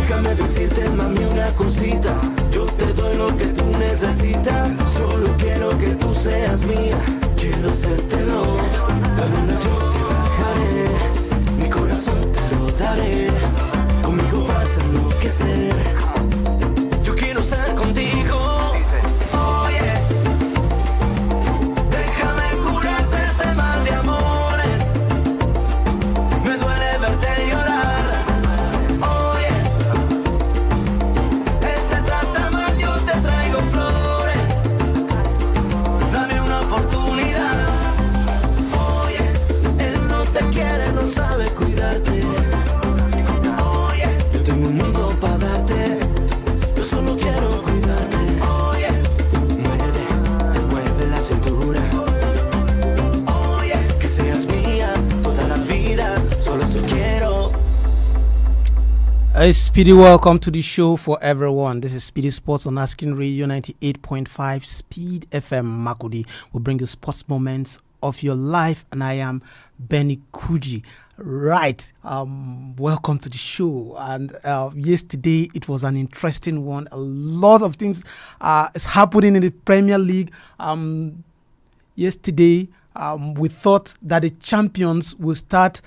Déjame decirte, mami, una cosita. Yo te doy lo que tú necesitas. Solo quiero que tú seas mía. Quiero hacértelo. La luna yo te bajaré. Mi corazón te lo daré. Conmigo vas a enloquecer. Yo quiero estar contigo. Speedy, welcome to the show for everyone. This is SPEEDy Sports on Asking Radio 98.5 Speed FM Makudi. We bring you sports moments of your life, and I am Benny Kuji. Right, welcome to the show. And yesterday it was an interesting one. A lot of things is happening in the Premier League. Yesterday, we thought that the champions will start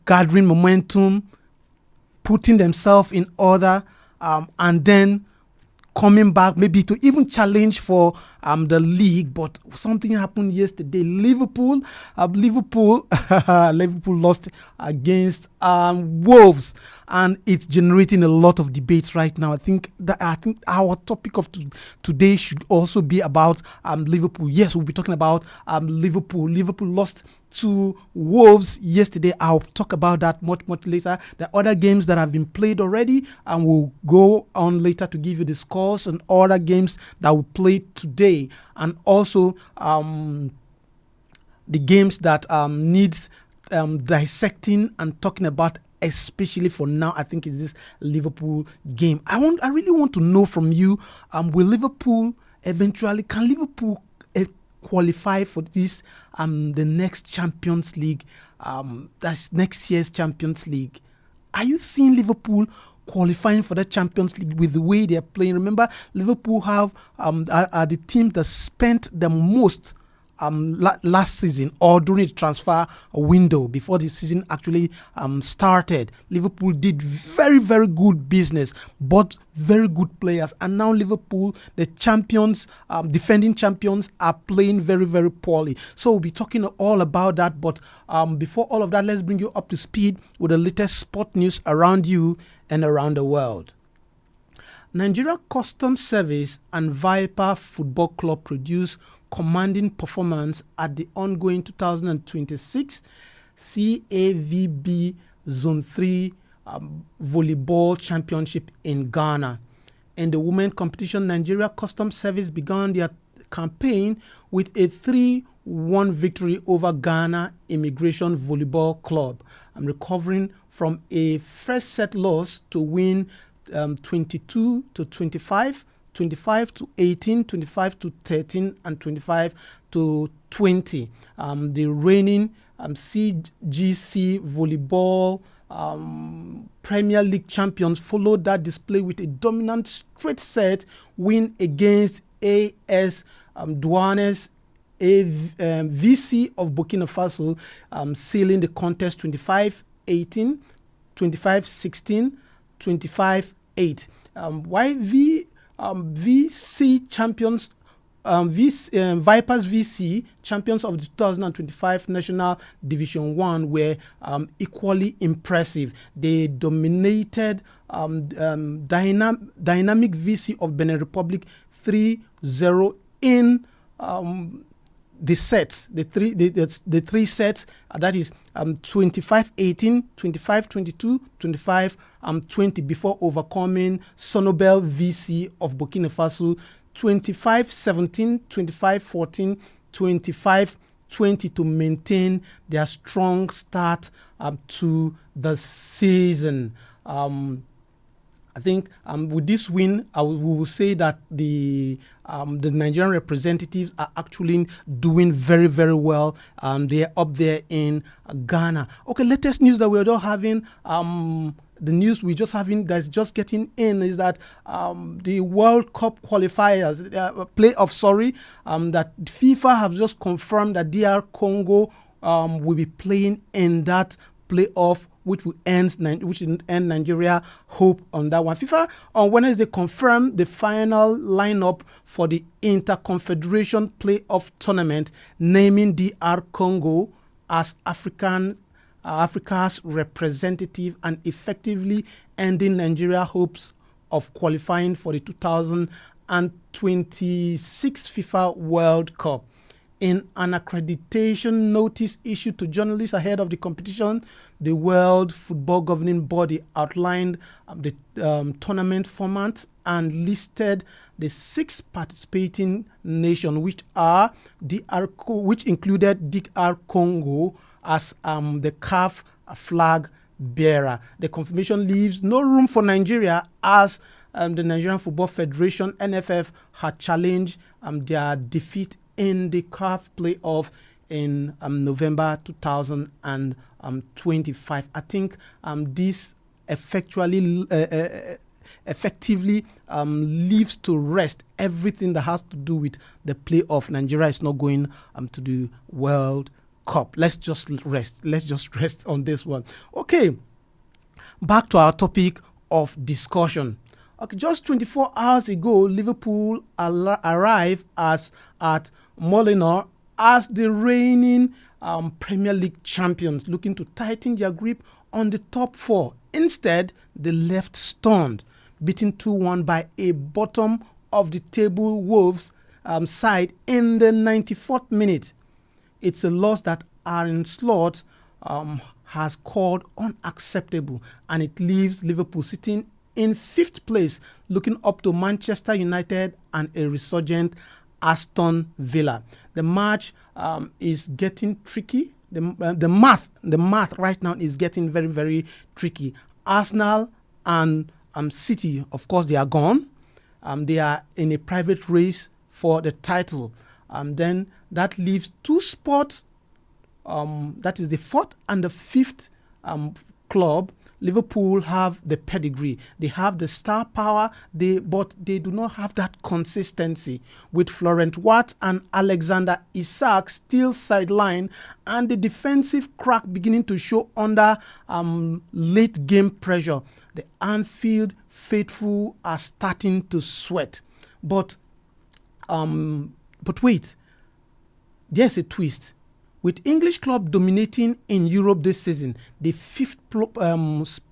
gathering momentum, putting themselves in order, and then coming back maybe to even challenge for the league. But something happened yesterday. Liverpool lost against Wolves, and it's generating a lot of debates right now. I think our topic of today should also be about Liverpool. Yes, we'll be talking about Liverpool. Liverpool lost to Wolves yesterday. I'll talk about that much later. The other games that have been played already, and we'll go on later to give you the scores and other games that we played today, and also the games that needs dissecting and talking about, especially for now. I think it's this Liverpool game. I really want to know from you, will Liverpool eventually, can Liverpool qualify for this the next Champions League, that's next year's Champions League? Are you seeing Liverpool qualifying for the Champions League with the way they're playing? Remember, Liverpool are the team that spent the most last season, or during the transfer window before the season actually started. Liverpool did very, very good business, bought very good players, and now Liverpool, the champions, defending champions, are playing very, very poorly. So we'll be talking all about that. But before all of that, let's bring you up to speed with the latest sport news around you and around the world. Nigeria Customs Service and Viper Football Club produce commanding performance at the ongoing 2026 CAVB Zone 3 Volleyball Championship in Ghana. In the women competition, Nigeria Customs Service began their campaign with a 3-1 victory over Ghana Immigration Volleyball Club. I'm recovering from a first set loss to win 22 to 25. 25 to 18, 25 to 13, and 25 to 20. The reigning CGC Volleyball Premier League champions followed that display with a dominant straight set win against AS Douanes VC of Burkina Faso, sealing the contest 25-18, 25-16, 25-8. VC champions, Vipers VC champions of the 2025 National Division 1 were equally impressive. They dominated Dynamic VC of Benin Republic 3-0 in the sets, the three sets, that is 25-18, 25-22, 25-20, before overcoming Sonobel VC of Burkina Faso 25-17, 25-14, 25-20 to maintain their strong start to the season. I think with this win, we will say that the Nigerian representatives are actually doing very, very well. They're up there in Ghana. Okay, latest news that we're just having. The news we're just having that's just getting in is that the World Cup qualifiers, that FIFA have just confirmed that DR Congo will be playing in that playoff, which will end Nigeria hope on that one. FIFA on Wednesday confirmed the final lineup for the Interconfederation Playoff Tournament, naming DR Congo as Africa's representative and effectively ending Nigeria hopes of qualifying for the 2026 FIFA World Cup. In an accreditation notice issued to journalists ahead of the competition, the World Football Governing Body outlined the tournament format and listed the 6 participating nations, which included DR Congo as the CAF flag bearer. The confirmation leaves no room for Nigeria, as the Nigerian Football Federation (NFF) had challenged their defeat in the CAF playoff in November 2025. I think this effectively leaves to rest everything that has to do with the playoff. Nigeria is not going to the World Cup. Let's just rest on this one. Okay, back to our topic of discussion. Okay, just 24 hours ago, Liverpool arrived at Molineux as the reigning Premier League champions, looking to tighten their grip on the top 4. Instead, they left stunned, beaten 2-1 by a bottom-of-the-table Wolves side in the 94th minute. It's a loss that Arne Slot has called unacceptable, and it leaves Liverpool sitting in 5th place, looking up to Manchester United and a resurgent Aston Villa. The match is getting tricky. The math right now is getting very, very tricky. Arsenal and City, of course, they are gone. They are in a private race for the title. Then that leaves 2 spots. That is the 4th and the 5th club. Liverpool have the pedigree. They have the star power, but they do not have that consistency. With Florent Watt and Alexander Isak still sidelined, and the defensive crack beginning to show under late game pressure, the Anfield faithful are starting to sweat. But wait, there's a twist. With English club dominating in Europe this season, the 5th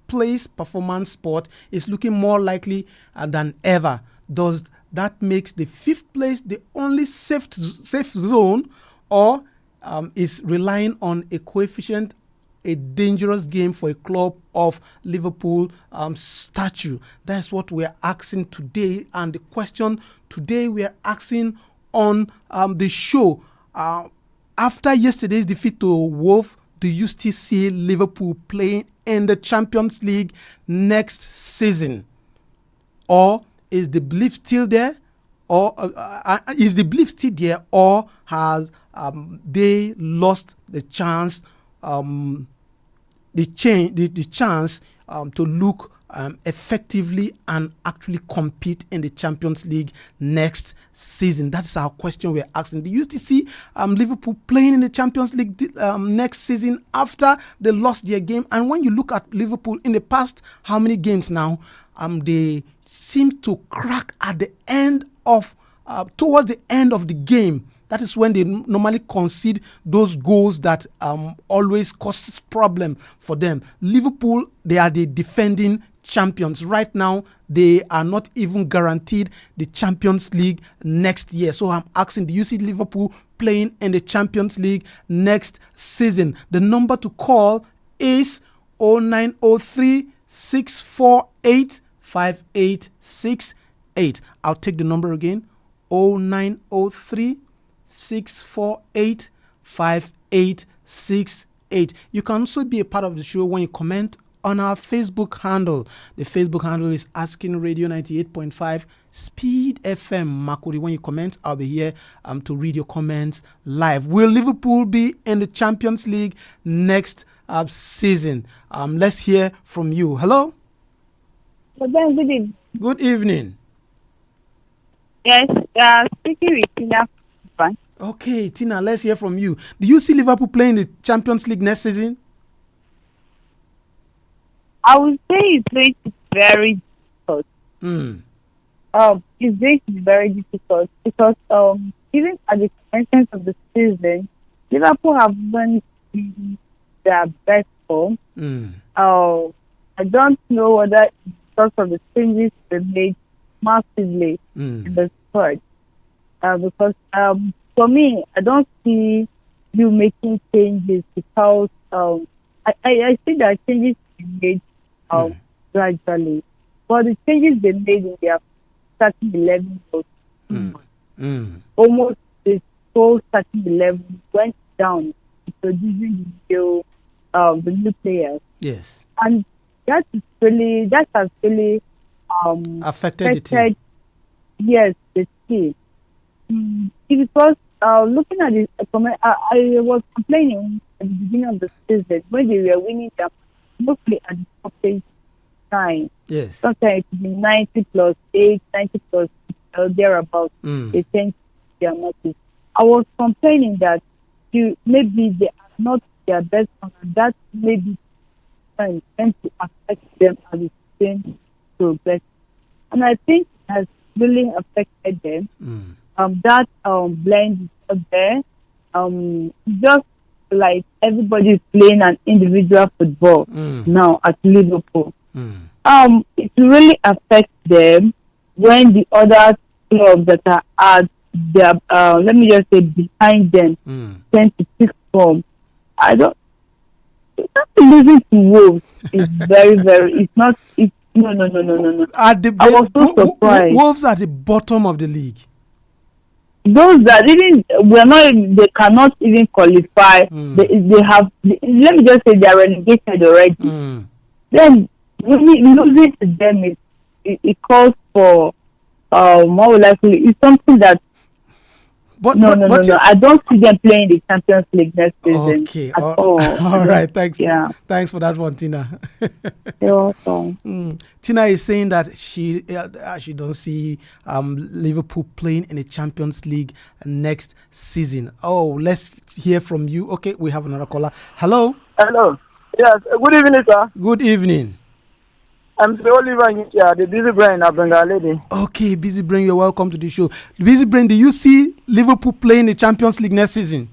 place performance spot is looking more likely than ever. Does that makes the 5th place the only safe zone, or is relying on a coefficient, a dangerous game for a club of Liverpool stature? That's what we're asking today, and the question today we're asking on the show. After yesterday's defeat to Wolves, do you still see Liverpool playing in the Champions League next season? Or is the belief still there? Or has they lost the chance? The chance to look effectively and actually compete in the Champions League next season? That's our question we're asking. Do you still see Liverpool playing in the Champions League next season after they lost their game? And when you look at Liverpool in the past, how many games now, they seem to crack at the end of towards the end of the game. That is when they normally concede those goals that always causes problem for them. Liverpool, they are the defending champions. Right now, they are not even guaranteed the Champions League next year. So I'm asking, do you see Liverpool playing in the Champions League next season? The number to call is 0903 648 5868. I'll take the number again, 0903 648 5868. You can also be a part of the show when you comment on our Facebook handle. The Facebook handle is Asking Radio 98.5 Speed FM. Makuri, when you comment, I'll be here to read your comments live. Will Liverpool be in the Champions League next season? Let's hear from you. Hello? Good evening. Good evening. Yes, speaking with Tina. Okay, Tina, let's hear from you. Do you see Liverpool playing the Champions League next season? I would say it's going to be very difficult. It's going to be very difficult because even at the commencement of the season, Liverpool have won their best form. I don't know whether it's because of the changes they made massively in the squad. Because for me, I don't see you making changes because I see that changes been made gradually. But the changes they made in their starting 11 was almost the whole starting 11 went down, introducing the new players. Yes. And that has really affected the team. Yes, the team. Because looking at this, I was complaining at the beginning of the season when they were winning them mostly at the stoppage time. Yes. Sometimes it would be 90 plus 8, 90 plus 6, thereabouts. They tend to their matches. I was complaining that maybe they are not their best, and that maybe tend to affect them as the same progress. And I think it has really affected them. That blend is up there. Just like everybody is playing an individual football now at Liverpool. It really affects them when the other clubs that are at their, let me just say, behind them tend to pick form. Losing to Wolves is very, no. I was so surprised. Wolves are the bottom of the league. Those that they cannot even qualify. They have, let me just say, they are relegated already. Then losing to them it calls for more likely. It's something that. No. I don't see them playing the Champions League next season. Okay. All right. Thanks. Yeah. Thanks for that one, Tina. You're welcome. Tina is saying that she don't see Liverpool playing in the Champions League next season. Oh, let's hear from you. Okay, we have another caller. Hello. Hello. Yes. Good evening, sir. Good evening. I'm the Oliver, the Busy Brain of Bengal lady. Okay, Busy Brain, you're welcome to the show. Busy Brain, do you see Liverpool playing the Champions League next season?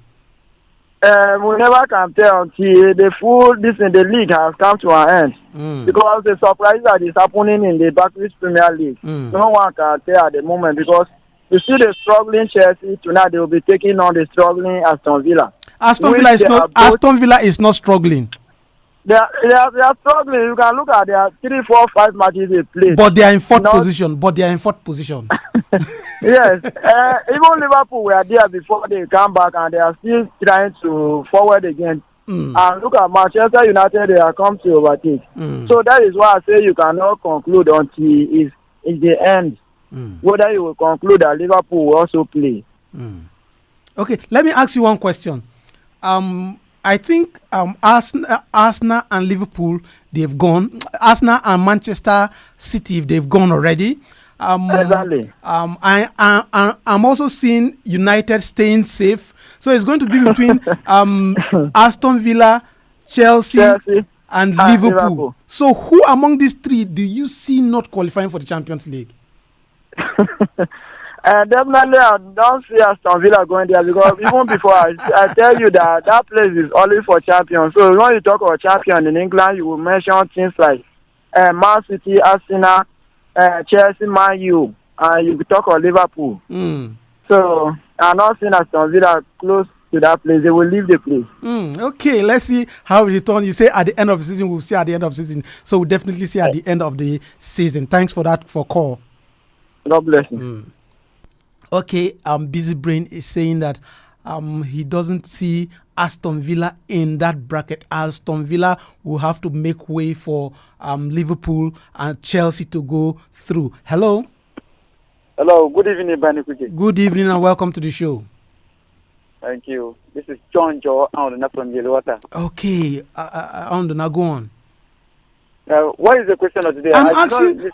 We never can tell until the league has come to an end. Because the surprise that is happening in the Barclays Premier League, no one can tell at the moment because you see the struggling Chelsea tonight. They will be taking on the struggling Aston Villa. Aston Villa is not struggling. They are struggling. You can look at their 3, 4, 5 matches they play. But they are in fourth position. Yes. Even Liverpool were there before they come back and they are still trying to forward again. And look at Manchester United, they are come to overtake. So that is why I say you cannot conclude until it's the end. Whether you will conclude that Liverpool will also play. Okay, let me ask you one question. I think Arsenal and Liverpool, they've gone. Arsenal and Manchester City, they've gone already. Exactly. I'm also seeing United staying safe. So it's going to be between Aston Villa, Chelsea and Liverpool. So who among these three do you see not qualifying for the Champions League? Definitely, I don't see Aston Villa going there because even before I tell you that place is only for champions. So when you talk about champion in England, you will mention things like Man City, Arsenal, Chelsea, Man U, and you will talk about Liverpool. So I'm not seeing Aston Villa close to that place. They will leave the place. Okay, let's see how it returns. You say at the end of the season, we'll see at the end of the season. So we'll definitely see at the end of the season. Thanks for that call. God bless you. Okay, Busy Brain is saying that he doesn't see Aston Villa in that bracket. Aston Villa will have to make way for Liverpool and Chelsea to go through. Hello. Hello, good evening, Benny. Good evening and welcome to the show. Thank you. This is John Joe from Yellowwater. Okay, now go on. What is the question of today? I'm asking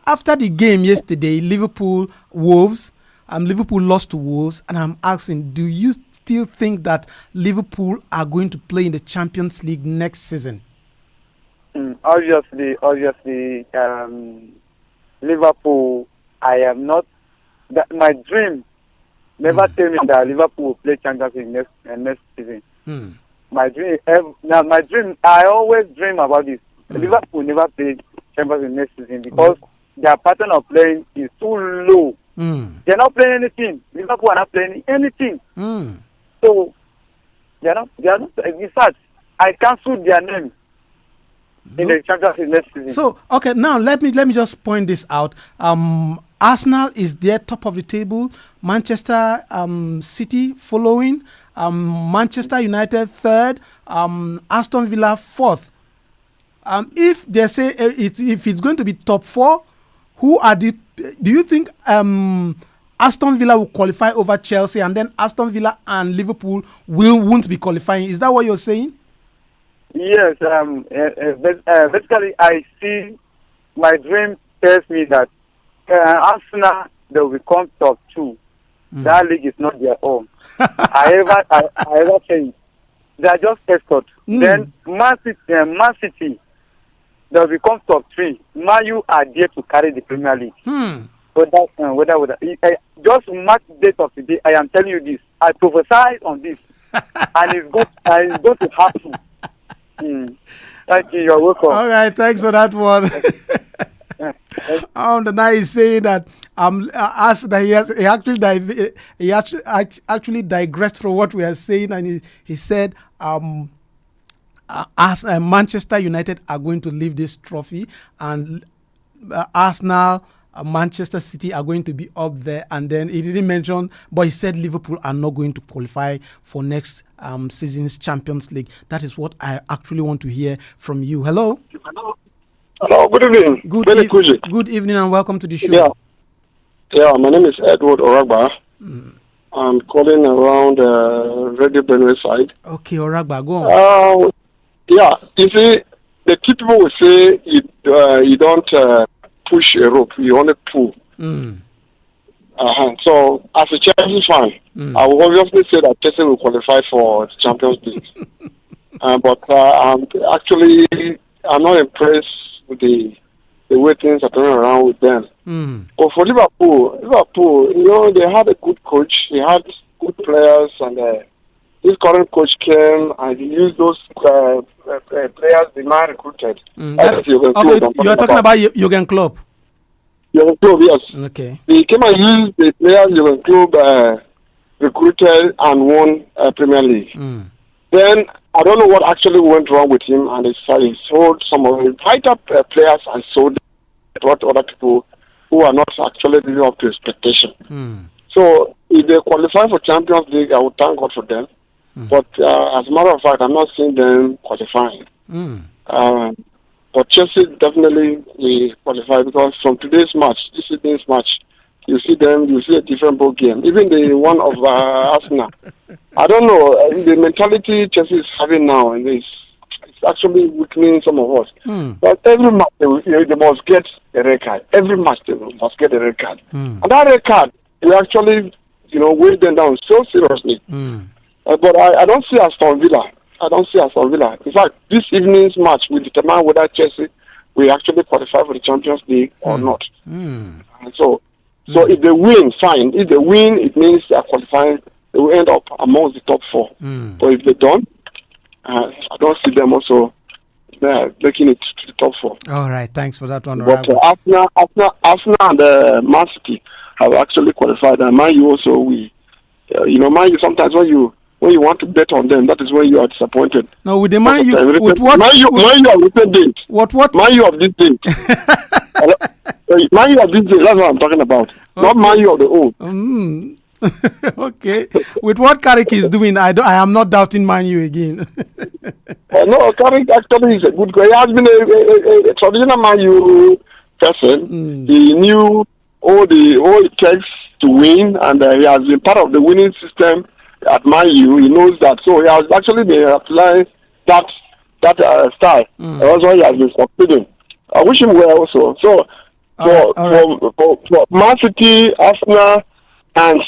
after the game yesterday, Liverpool Wolves. Liverpool lost to Wolves, and I'm asking, do you still think that Liverpool are going to play in the Champions League next season? Obviously, Liverpool. I am not. My dream never tell me that Liverpool will play Champions League next season. My dream. I always dream about this. Liverpool never play Champions League next season because their pattern of playing is too low. They're not playing anything. Liverpool are not playing anything. So they're not. In fact, I cancelled their name in the Champions League next season. So okay, now let me just point this out. Arsenal is there, top of the table. Manchester City following. Manchester United third. Aston Villa fourth. If they say if it's going to be top four, who are the? Do you think Aston Villa will qualify over Chelsea, and then Aston Villa and Liverpool won't be qualifying? Is that what you're saying? Yes. Basically, I see. My dream tells me that Arsenal they will become top two. That league is not their own. I ever say they are just escort. Then Man City they will become top three. Man U are there to carry the Premier League. Whether just mark the date of the day. I am telling you this. I prophesy on this, and it's going to happen. Thank you. You're welcome. All right. Thanks for that one. The night is saying that he actually digressed from what we are saying, and he said as Manchester United are going to leave this trophy, and Arsenal, Manchester City are going to be up there, and then he didn't mention, but he said Liverpool are not going to qualify for next season's Champions League. That is what I actually want to hear from you. Hello. Hello, good evening. Good evening and welcome to the show. Yeah, my name is Edward Oragba. I'm calling around Radio Benue side. Okay, Oragba, go on. Yeah, you see, the people will say you don't push a rope, you only pull. So, as a Chelsea fan, I will obviously say that Chelsea will qualify for the Champions League. But I'm not impressed with the way things are turning around with them. But for Liverpool, they had a good coach, they had good players, and this current coach came and he used those players the man recruited. You're talking about Jurgen Klopp. Jurgen Klopp, yes. Okay. He came and used the players Jurgen Klopp recruited and won Premier League. Then I don't know what actually went wrong with him, and he sold some of the up players and sold what other people who are not actually living up to expectation. So if they qualify for Champions League, I would thank God for them. But as a matter of fact, I'm not seeing them qualifying. But Chelsea definitely will qualify, because from this evening's match, you see a different ball game. Even the one of Arsenal. I don't know, the mentality Chelsea is having now, and it's actually weakening some of us. But every match they must get a red card. Every match they must get a red card. And that red card will actually, weigh them down so seriously. But I don't see Aston Villa. In fact, this evening's match will determine whether Chelsea will actually qualify for the Champions League or not. And so if they win, fine. If they win, it means they are qualifying. They will end up amongst the top four. But if they don't, I don't see them also making it to the top four. All right, thanks for that one. But Arsenal and Man City have actually qualified, and Man U also Man U sometimes when you want to bet on them, that is when you are disappointed. No, with the Man U, with what? Man U of this date. What? Man U of this date. Man U of this date. That's what I'm talking about. Okay. Not Man U of the old. Okay. With what Carrick is doing, I am not doubting Man U again. No, Carrick actually is a good guy. He has been a traditional Man U person. He knew all it takes to win, and he has been part of the winning system at Man U. He knows that, so he has actually been applying that style. That's why he has been succeeding. I wish him well also. So for Man City, Arsenal, and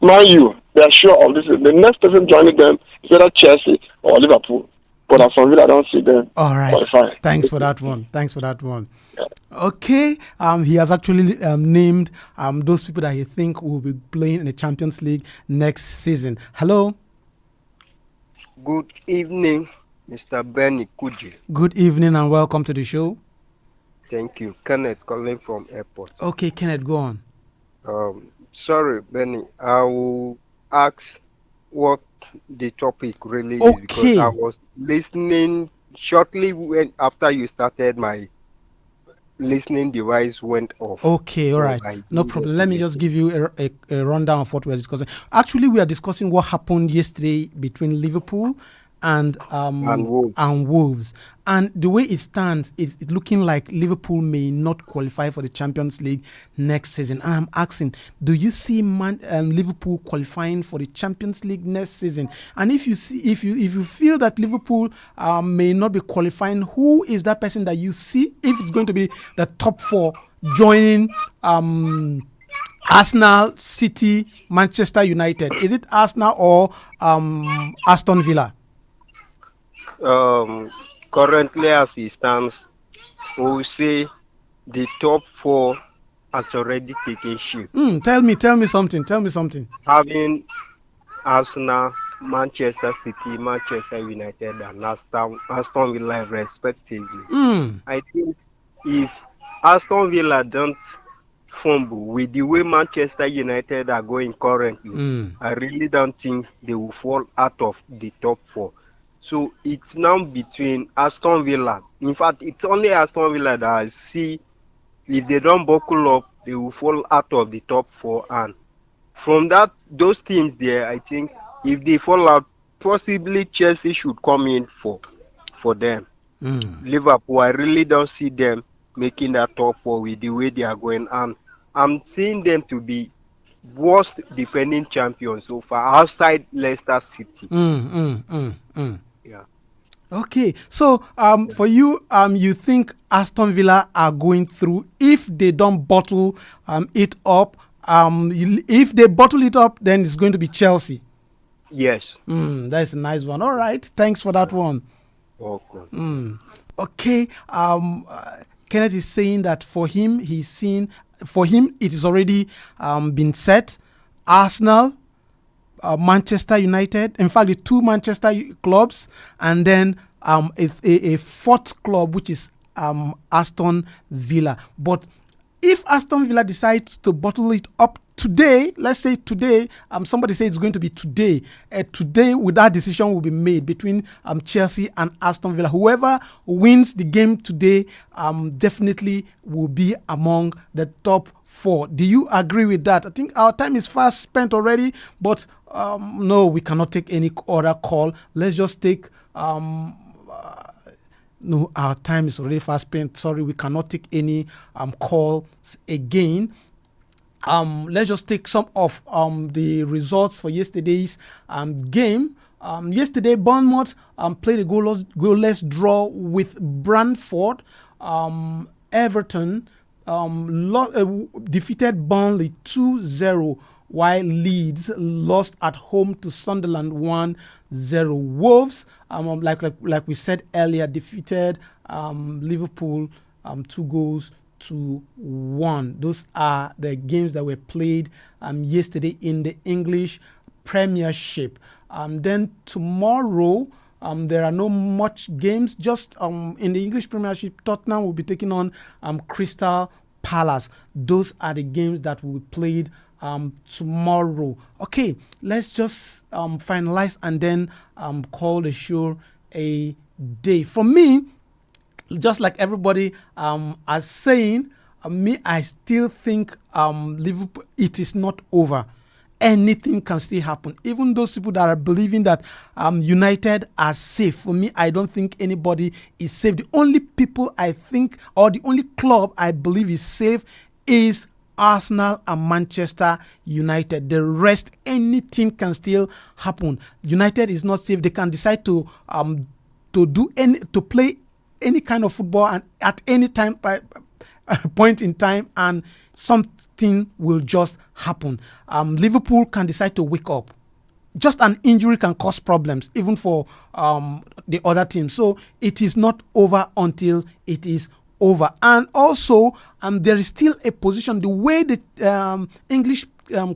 Man U, they are sure of this. The next person joining them is either Chelsea or Liverpool. But as for Villa, I don't see them. All right. qualifying. Thanks for that one. Yeah. Okay. He has actually named those people that he think will be playing in the Champions League next season. Hello. Good evening, Mr. Benny Kuji. Good evening and welcome to the show. Thank you. Kenneth calling from airport. Okay, Kenneth, go on. Sorry, Benny. I will ask what the topic really is, because I was listening shortly after you started. My listening device went off. Okay, all right. No problem. Let me just give you a rundown of what we're discussing. Actually, we are discussing what happened yesterday between Liverpool and Wolves. And the way it stands, it's looking like Liverpool may not qualify for the Champions League next season. And I'm asking, do you see Liverpool qualifying for the Champions League next season? And if you feel that Liverpool may not be qualifying, who is that person that you see if it's going to be the top four joining Arsenal, City, Manchester United? Is it Arsenal or Aston Villa? Currently, as it stands, we will say the top four has already taken shape. Tell me something. Having Arsenal, Manchester City, Manchester United, and Aston Villa respectively. I think if Aston Villa don't fumble with the way Manchester United are going currently, I really don't think they will fall out of the top four. So it's now between Aston Villa. In fact, it's only Aston Villa that I see, if they don't buckle up, they will fall out of the top four. And from those teams there, I think if they fall out, possibly Chelsea should come in for them. Liverpool, I really don't see them making that top four with the way they are going. And I'm seeing them to be worst defending champions so far, outside Leicester City. Yeah. Okay, so for you, you think Aston Villa are going through if they don't bottle it up? If they bottle it up, then it's going to be Chelsea. Yes. That's a nice one. All right, thanks for that one. Okay. Okay. Kenneth is saying that for him, it is already been set. Arsenal, Manchester United, in fact, the two Manchester clubs, and then a fourth club, which is Aston Villa. But if Aston Villa decides to bottle it up today, let's say today, somebody says it's going to be today. Today, with that decision will be made between Chelsea and Aston Villa. Whoever wins the game today definitely will be among the top four. Do you agree with that? I think our time is fast spent already, but no, we cannot take any other call. Let's just take no, our time is already fast spent. Sorry, we cannot take any calls again. Let's just take some of the results for yesterday's game. Yesterday, Bournemouth played a goalless draw with Brentford. Everton defeated Burnley 2-0, while Leeds lost at home to Sunderland 1-0. Wolves, like we said earlier, defeated Liverpool 2-1. Those are the games that were played yesterday in the English Premiership. Then tomorrow, there are no much games. Just in the English Premiership, Tottenham will be taking on Crystal Palace. Those are the games that will be played tomorrow. Okay, let's just finalize and then call the show a day. For me, just like everybody are saying, I still think Liverpool, it is not over. anything can still happen. Even those people that are believing that United are safe, for me, I don't think anybody is safe. The only people I think, or the only club I believe is safe, is Arsenal and Manchester United. The rest, anything can still happen. United is not safe. They can decide to play any kind of football and at any time point in time, and something will just happen. Liverpool can decide to wake up. Just an injury can cause problems, even for the other team. So it is not over until it is over. And also, there is still a position. The way the English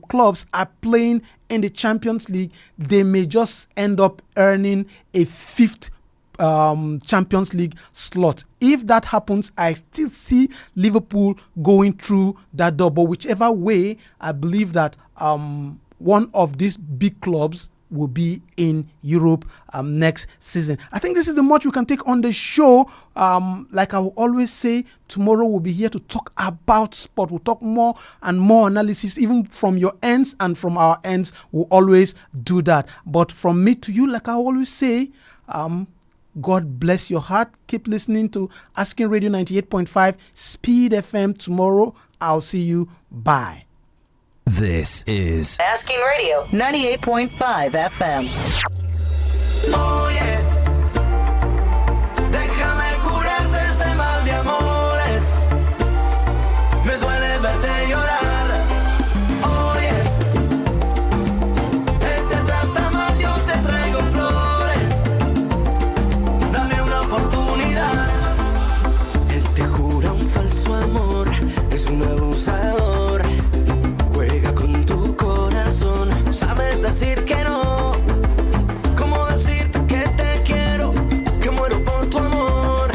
clubs are playing in the Champions League, they may just end up earning a fifth Champions League slot. If that happens, I still see Liverpool going through that door. But whichever way, I believe that one of these big clubs will be in Europe next season. I think this is the much we can take on the show. Like I will always say, tomorrow we'll be here to talk about sport. We'll talk more and more analysis, even from your ends and from our ends. We'll always do that. But from me to you, like I always say, God bless your heart. Keep listening to Asking Radio 98.5 Speed FM. Tomorrow, I'll see you. Bye. This is Asking Radio 98.5 FM. Oh yeah, déjame curarte este mal de amores. Me duele verte llorar. Oh yeah, él te trata mal, yo te traigo flores. Dame una oportunidad. Él te jura un falso amor, es un abusador. Juega con tu corazón, sabes decir que no. ¿Cómo decirte que te quiero, que muero por tu amor?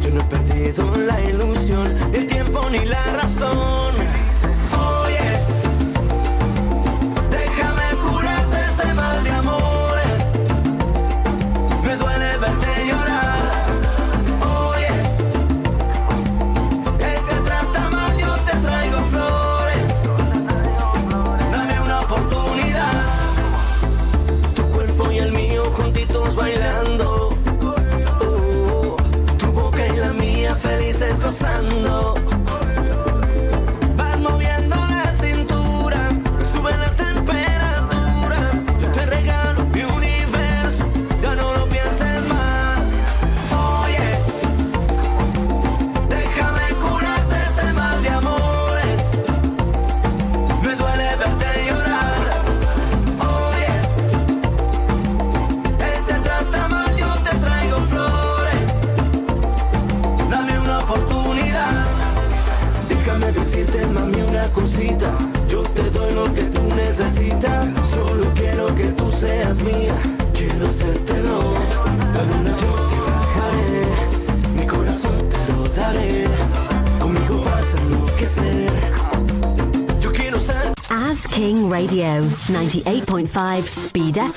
Yo no he perdido la ilusión, ni el tiempo ni la razón. Oye, déjame curarte este mal de amores. Me duele verte llorar. Oye, él te trata mal, yo te traigo flores. Dame una oportunidad. Tu cuerpo y el mío juntitos bailando. Tu boca y la mía felices gozando. Vas moviendo la cintura, sube la temperatura. Yo te regalo mi universo, ya no lo pienses más. Oye, déjame curarte este mal de amores. Me duele verte llorar. Oye, él te trata mal, yo te traigo flores. Dame una oportunidad. Déjame decirte, mami, una cosita. Yo te doy lo que tú necesitas. Solo quiero que tú seas mía. Quiero hacértelo. La luna yo te bajaré. Mi corazón te lo daré. Conmigo vas a enloquecer. Yo quiero estar. As King Radio 98.5 Speed FM.